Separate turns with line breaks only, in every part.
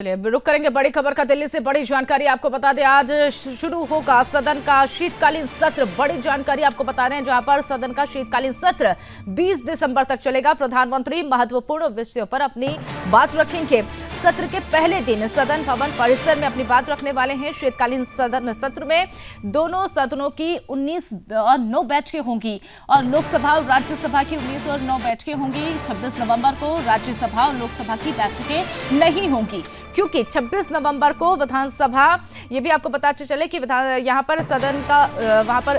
चलिए रुक करेंगे बड़ी खबर का। दिल्ली से बड़ी जानकारी आपको बता दें, आज शुरू होगा सदन का शीतकालीन सत्र। बड़ी जानकारी आपको बता रहे हैं, जहां पर सदन का शीतकालीन सत्र 20 दिसंबर तक चलेगा। प्रधानमंत्री महत्वपूर्ण विषयों पर अपनी बात रखेंगे। सत्र के पहले दिन सदन भवन परिसर में अपनी बात रखने वाले हैं। शीतकालीन सदन सत्र में दोनों सदनों की 19 और 9 बैठकें होंगी और लोकसभा और राज्यसभा की 19 और 9 बैठकें होंगी। 26 नवंबर को राज्यसभा और लोकसभा की बैठकें नहीं होंगी, क्योंकि 26 नवंबर को विधानसभा, ये भी आपको पता चले कि यहाँ पर सदन का वहां पर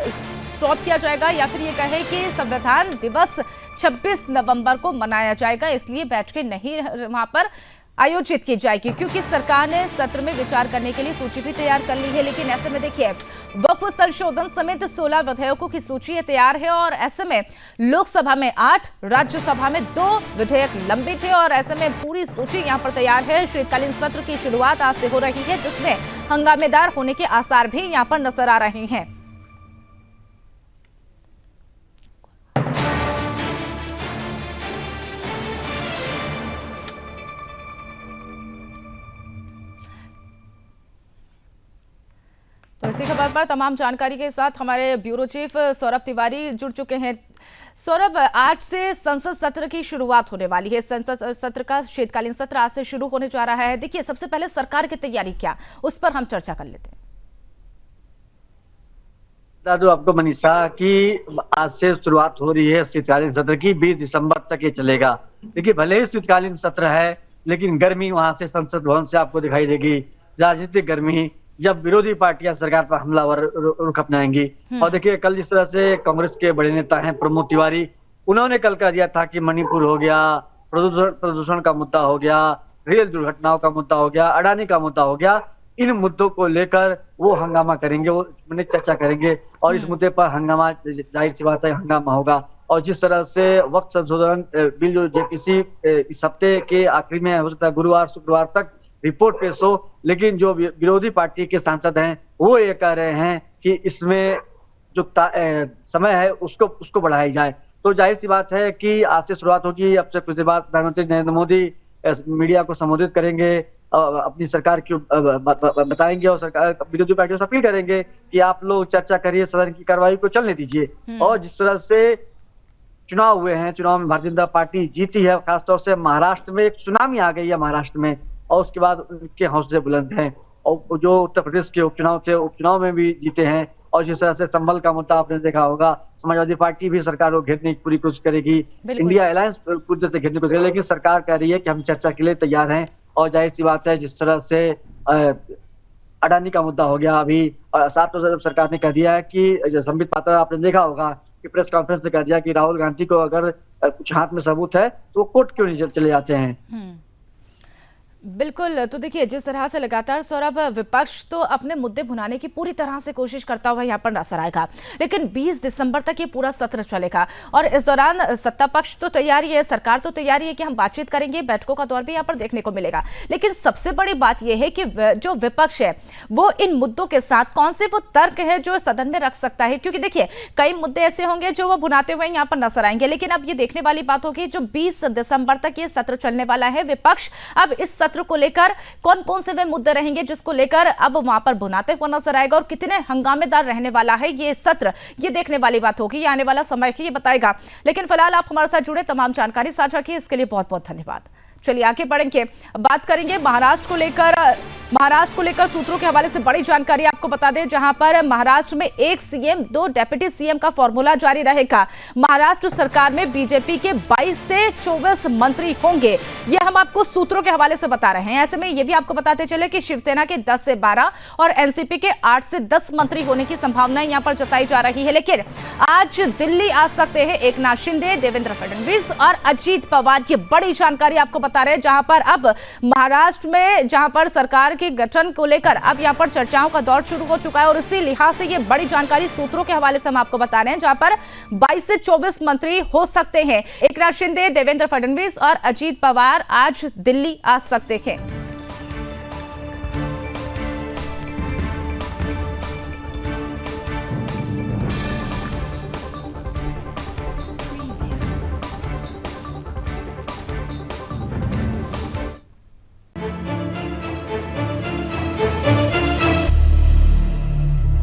स्टॉप किया जाएगा, या फिर ये कहे कि संविधान दिवस 26 नवंबर को मनाया जाएगा, इसलिए बैठकें नहीं वहां पर आयोजित की जाएगी, क्योंकि सरकार ने सत्र में विचार करने के लिए सूची भी तैयार कर ली है। लेकिन ऐसे में देखिए, वक्फ संशोधन समेत 16 विधेयकों की सूची तैयार है और ऐसे में लोकसभा में 8, राज्यसभा में 2 विधेयक लंबित थे और ऐसे में पूरी सूची यहां पर तैयार है। शीतकालीन सत्र की शुरुआत आज से हो रही है, जिसमें हंगामेदार होने के आसार भी यहां पर नजर आ रहे हैं। तो इसी खबर पर तमाम जानकारी के साथ हमारे ब्यूरो चीफ सौरभ तिवारी जुड़ चुके हैं। सौरभ, आज से संसद सत्र की शुरुआत होने वाली है। संसद सत्र का शीतकालीन सत्र आज से शुरू होने जा रहा है। देखिए, सबसे पहले सरकार की तैयारी क्या, उस पर हम चर्चा कर लेते हैं।
बता दूं आपको मनीषा कि आज से शुरुआत हो रही है शीतकालीन सत्र की। 20 दिसंबर तक ये चलेगा। देखिए, भले ही शीतकालीन सत्र है, लेकिन गर्मी वहां से संसद भवन से आपको दिखाई देगी। राजनीतिक गर्मी, जब विरोधी पार्टियां सरकार पर हमलावर रुख अपनाएंगी। और देखिए, कल जिस तरह से कांग्रेस के बड़े नेता हैं प्रमोद तिवारी, उन्होंने कल कह दिया था कि मणिपुर हो गया, प्रदूषण का मुद्दा हो गया, रेल दुर्घटनाओं का मुद्दा हो गया, अडानी का मुद्दा हो गया, इन मुद्दों को लेकर वो हंगामा करेंगे, वो चर्चा करेंगे और इस मुद्दे पर हंगामा, जाहिर सी बात है हंगामा होगा। और जिस तरह से वक्त संशोधन बिल जो जेपीसी इस हफ्ते के आखिरी में हो सकता है गुरुवार शुक्रवार तक रिपोर्ट पेश हो, लेकिन जो विरोधी पार्टी के सांसद हैं वो ये कह रहे हैं कि इसमें जो समय है उसको बढ़ाई जाए। तो जाहिर सी बात है कि आज से शुरुआत होगी। अब से कुछ देर बाद प्रधानमंत्री नरेंद्र मोदी मीडिया को संबोधित करेंगे, अपनी सरकार की बताएंगे और सरकार विरोधी पार्टियों से अपील करेंगे कि आप लोग चर्चा करिए, सदन की कार्रवाई को चलने दीजिए। और जिस तरह से चुनाव हुए हैं, चुनाव में भारतीय जनता पार्टी जीती है, खासतौर से महाराष्ट्र में एक सुनामी आ गई है महाराष्ट्र में, और उसके बाद उनके हौसले बुलंद हैं। और जो उत्तर प्रदेश के उपचुनाव थे, उपचुनाव में भी जीते हैं। और जिस तरह से संभल का मुद्दा आपने देखा होगा, समाजवादी पार्टी भी सरकार को घेरने की पूरी कोशिश करेगी, इंडिया अलायंस पूरी तरह से घेरने की कोशिश करेगी, लेकिन सरकार कह रही है कि हम चर्चा के लिए तैयार हैं। और जाहिर सी बात है, जिस तरह से अडानी का मुद्दा हो गया अभी, और साथ में सरकार ने कह दिया है कि संबित पात्रा, आपने देखा होगा कि प्रेस कॉन्फ्रेंस में कह दिया कि राहुल गांधी को अगर कुछ हाथ में सबूत है तो वो कोर्ट क्यों नहीं चले जाते हैं।
बिल्कुल। तो देखिए, जिस तरह से लगातार सौरभ विपक्ष तो अपने मुद्दे भुनाने की पूरी तरह से कोशिश करता हुआ यहाँ पर नजर आएगा, लेकिन 20 दिसंबर तक ये पूरा सत्र चलेगा और इस दौरान सत्ता पक्ष तो तैयारी है, सरकार तो तैयारी है कि हम बातचीत करेंगे, बैठकों का दौर भी यहाँ पर देखने को मिलेगा। लेकिन सबसे बड़ी बात यह है कि जो विपक्ष है वो इन मुद्दों के साथ कौन से वो तर्क है जो सदन में रख सकता है, क्योंकि देखिए कई मुद्दे ऐसे होंगे जो वो भुनाते हुए यहाँ पर नजर आएंगे। लेकिन अब ये देखने वाली बात होगी, जो 20 दिसंबर तक ये सत्र चलने वाला है, विपक्ष अब इस सत्र को लेकर कौन कौन से वे मुद्दे रहेंगे जिसको लेकर अब वहां पर भुनाते हुए नजर आएगा और कितने हंगामेदार रहने वाला है ये सत्र, ये देखने वाली बात होगी। ये आने वाला समय ही ये बताएगा। लेकिन फिलहाल आप हमारे साथ जुड़े, तमाम जानकारी साझा की, इसके लिए बहुत बहुत धन्यवाद। चलिए आगे बढ़ेंगे, बात करेंगे महाराष्ट्र को लेकर सूत्रों के हवाले से बड़ी जानकारी आपको बता दें, जहां पर महाराष्ट्र में 1 सीएम 2 डेप्यूटी सीएम का फॉर्मूला जारी रहेगा। महाराष्ट्र सरकार में बीजेपी के 22 से 24 मंत्री होंगे, यह हम आपको सूत्रों के हवाले से बता रहे हैं। ऐसे में यह भी आपको बताते चले कि शिवसेना के 10 से 12 और एनसीपी के 8 से 10 मंत्री होने की संभावना यहां पर जताई जा रही है। लेकिन आज दिल्ली आ सकते हैं एकनाथ शिंदे, देवेंद्र फडणवीस और अजीत पवार की बड़ी जानकारी आपको बता रहे हैं, जहां पर अब महाराष्ट्र में जहां पर सरकार के गठन को लेकर अब यहां पर चर्चाओं का दौर शुरू हो चुका है और इसी लिहाज से ये बड़ी जानकारी सूत्रों के हवाले से हम आपको बता रहे हैं, जहां पर 22 से 24 मंत्री हो सकते हैं। एकनाथ शिंदे, देवेंद्र फडणवीस और अजीत पवार आज दिल्ली आ सकते हैं।